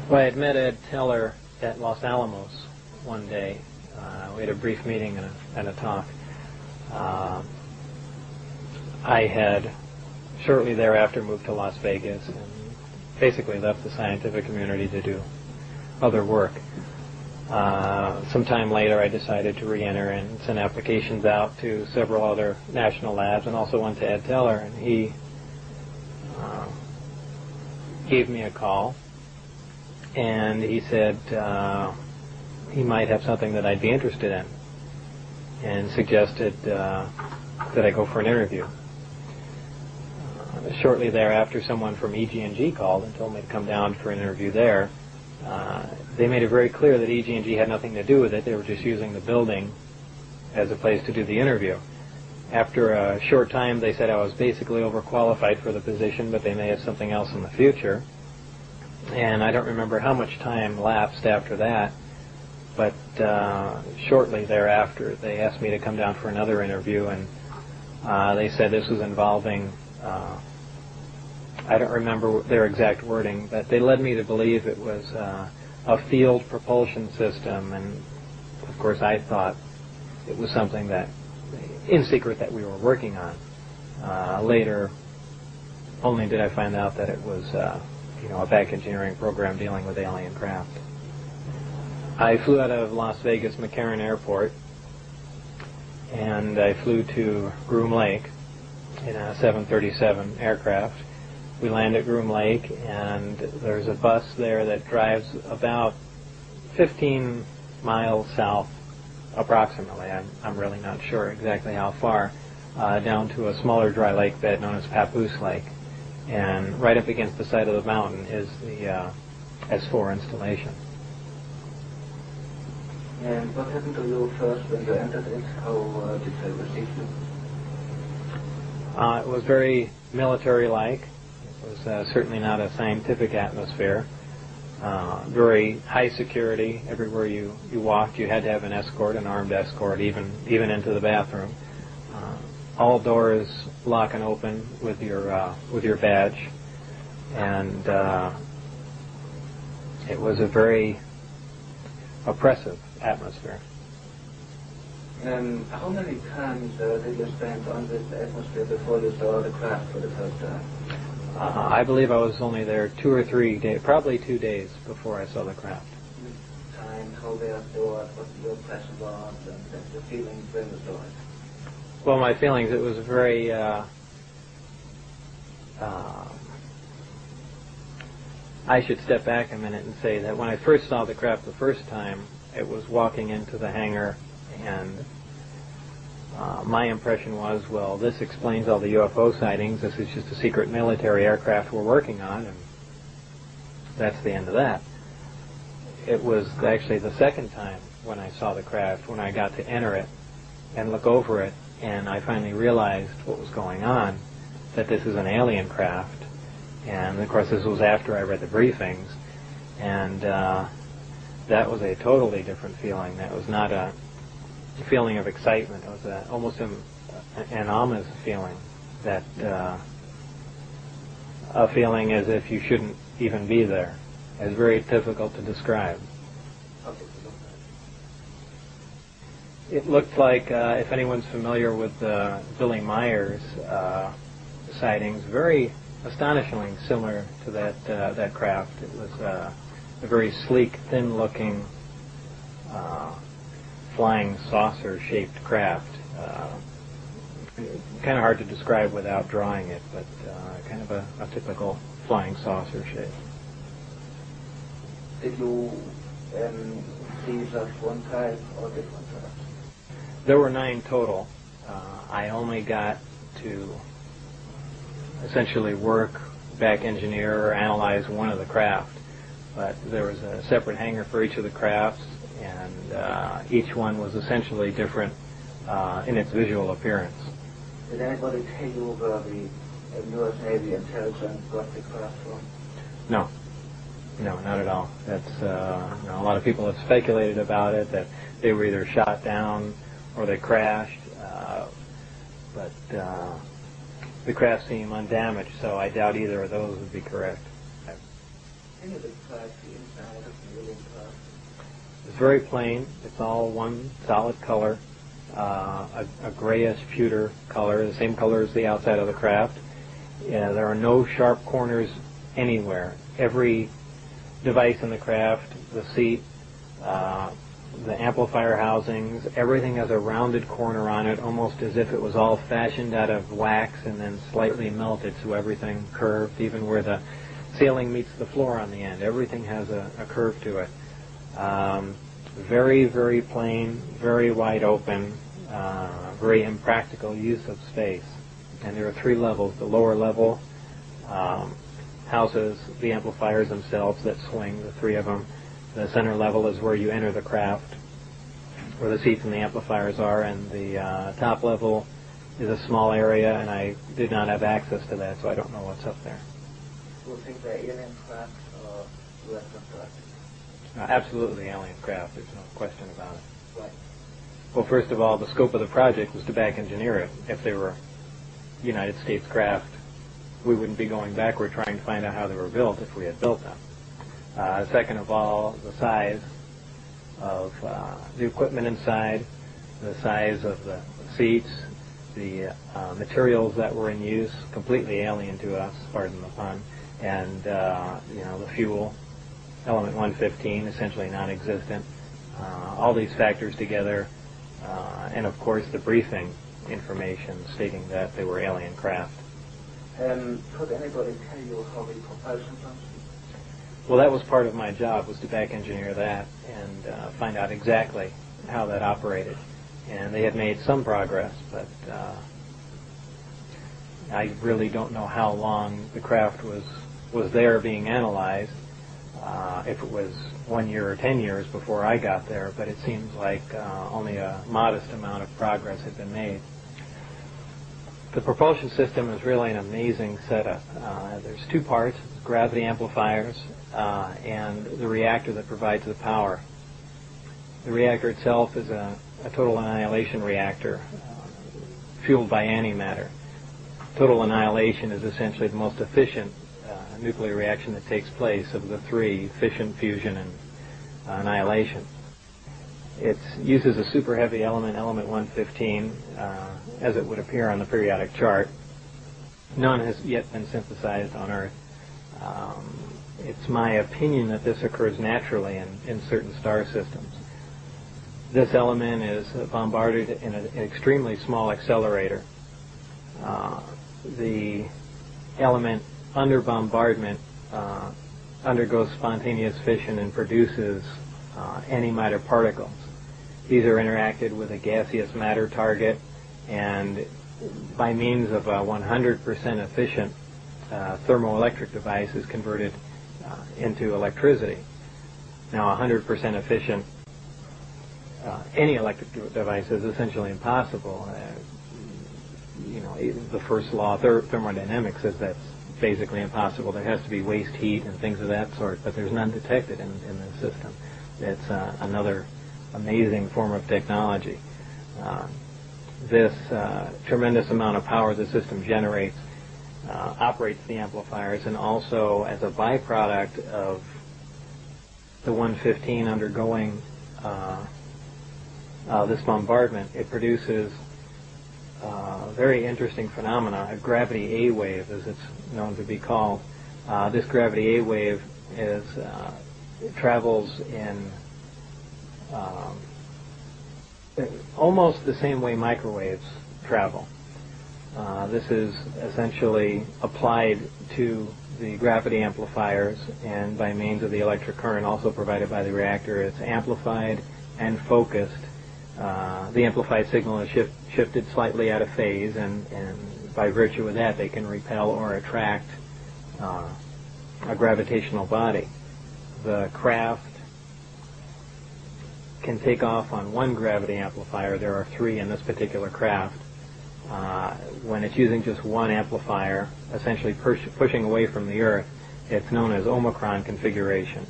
Well, I had met Ed Teller at Los Alamos one day. We had a brief meeting and a talk. I had shortly thereafter moved to Las Vegas and basically left the scientific community to do other work. Sometime later I decided to re-enter and send applications out to several other national labs, and also went to Ed Teller, and he gave me a call, and he said he might have something that I'd be interested in, and suggested that I go for an interview. Shortly thereafter, someone from EG&G called and told me to come down for an interview there. They made it very clear that EG&G had nothing to do with it. They were just using the building as a place to do the interview. After a short time, they said I was basically overqualified for the position, but they may have something else in the future. And I don't remember how much time lapsed after that, but shortly thereafter, they asked me to come down for another interview, and they said this was involving, I don't remember their exact wording, but they led me to believe it was a field propulsion system, and of course I thought it was something that, in secret, that we were working on. Later, only did I find out that it was a back engineering program dealing with alien craft. I flew out of Las Vegas McCarran Airport, and I flew to Groom Lake in a 737 aircraft. We land at Groom Lake, and there's a bus there that drives about 15 miles south, approximately. I'm really not sure exactly how far, down to a smaller dry lake bed known as Papoose Lake. And right up against the side of the mountain is the S4 installation. And what happened to you first when you entered it? How did they receive you? It was very military-like. It was certainly not a scientific atmosphere. Very high security. Everywhere you walked, you had to have an escort, an armed escort, even into the bathroom. All doors lock and open with your badge, and it was a very oppressive atmosphere. And how many times did you spend on this atmosphere before you saw the craft for the first time? I believe I was only there 2 or 3 days, probably 2 days before I saw the craft. Time, how they are stored, what your impression was, and the feelings when you saw it. Well, my feelings, it was very, I should step back a minute and say that when I first saw the craft the first time, it was walking into the hangar, and my impression was, well, this explains all the UFO sightings. This is just a secret military aircraft we're working on, and that's the end of that. It was actually the second time when I saw the craft, when I got to enter it and look over it, and I finally realized what was going on, that this is an alien craft. And of course this was after I read the briefings, and that was a totally different feeling. That was not a feeling of excitement. It was almost an ominous feeling, that a feeling as if you shouldn't even be there. It's very difficult to describe. It looked like, if anyone's familiar with Billy Meyer's sightings, very astonishingly similar to that craft. It was a very sleek, thin-looking, flying saucer-shaped craft. Kind of hard to describe without drawing it, but kind of a typical flying saucer shape. Did you see just one type or different types? There were 9 total. I only got to essentially work, back engineer, or analyze one of the craft. But there was a separate hangar for each of the crafts, and each one was essentially different in its visual appearance. Did anybody tell you where the U.S. Navy intelligence got the craft from? No. No, not at all. That's a lot of people have speculated about it, that they were either shot down or they crashed, but the craft seemed undamaged, so I doubt either of those would be correct. Can you describe the inside of the alien craft? It's very plain. It's all one solid color, a grayish pewter color, the same color as the outside of the craft. There are no sharp corners anywhere. Every device in the craft, the seat, the amplifier housings, everything has a rounded corner on it, almost as if it was all fashioned out of wax and then slightly melted, so everything curved, even where the ceiling meets the floor on the end. Everything has a curve to it. Very, very plain, very wide open, very impractical use of space. And there are 3 levels. The lower level houses the amplifiers themselves that swing, the 3 of them. The center level is where you enter the craft, where the seats and the amplifiers are, and the top level is a small area, and I did not have access to that, so I don't know what's up there. Do you think they're alien craft or Western craft? Absolutely alien craft, there's no question about it. Right. Well, first of all, the scope of the project was to back engineer it. If they were United States craft, we wouldn't be going backward trying to find out how they were built if we had built them. Second of all, the size of the equipment inside, the size of the seats, the materials that were in use, completely alien to us, pardon the pun, and the fuel, element 115, essentially non-existent. All these factors together, and of course the briefing information stating that they were alien craft. Could anybody tell you how the propulsion functions? Well, that was part of my job, was to back engineer that and find out exactly how that operated. And they had made some progress, but I really don't know how long the craft was there being analyzed, if it was 1 year or 10 years before I got there, but it seems like only a modest amount of progress had been made. The propulsion system is really an amazing setup. There's 2 parts, gravity amplifiers and the reactor that provides the power. The reactor itself is a total annihilation reactor fueled by antimatter. Total annihilation is essentially the most efficient nuclear reaction that takes place of the 3, fission, fusion, and annihilation. It uses a super heavy element, element 115, as it would appear on the periodic chart. None has yet been synthesized on Earth. It's my opinion that this occurs naturally in certain star systems. This element is bombarded in an extremely small accelerator. The element under bombardment undergoes spontaneous fission and produces antimatter particles. These are interacted with a gaseous matter target, and by means of a 100% efficient thermoelectric device is converted into electricity. Now, 100% efficient any electric device is essentially impossible. The first law of thermodynamics says that's basically impossible. There has to be waste heat and things of that sort, but there's none detected in this system. It's another amazing form of technology. This tremendous amount of power the system generates operates the amplifiers, and also as a byproduct of the 115 undergoing this bombardment, it produces a very interesting phenomena, a gravity A wave, as it's known to be called. This gravity A wave it travels in almost the same way microwaves travel. This is essentially applied to the gravity amplifiers, and by means of the electric current also provided by the reactor, it's amplified and focused. The amplified signal is shifted slightly out of phase, and by virtue of that they can repel or attract a gravitational body. The craft can take off on 1 gravity amplifier. There are 3 in this particular craft. When it's using just 1 amplifier, essentially pushing away from the Earth, it's known as Omicron configuration.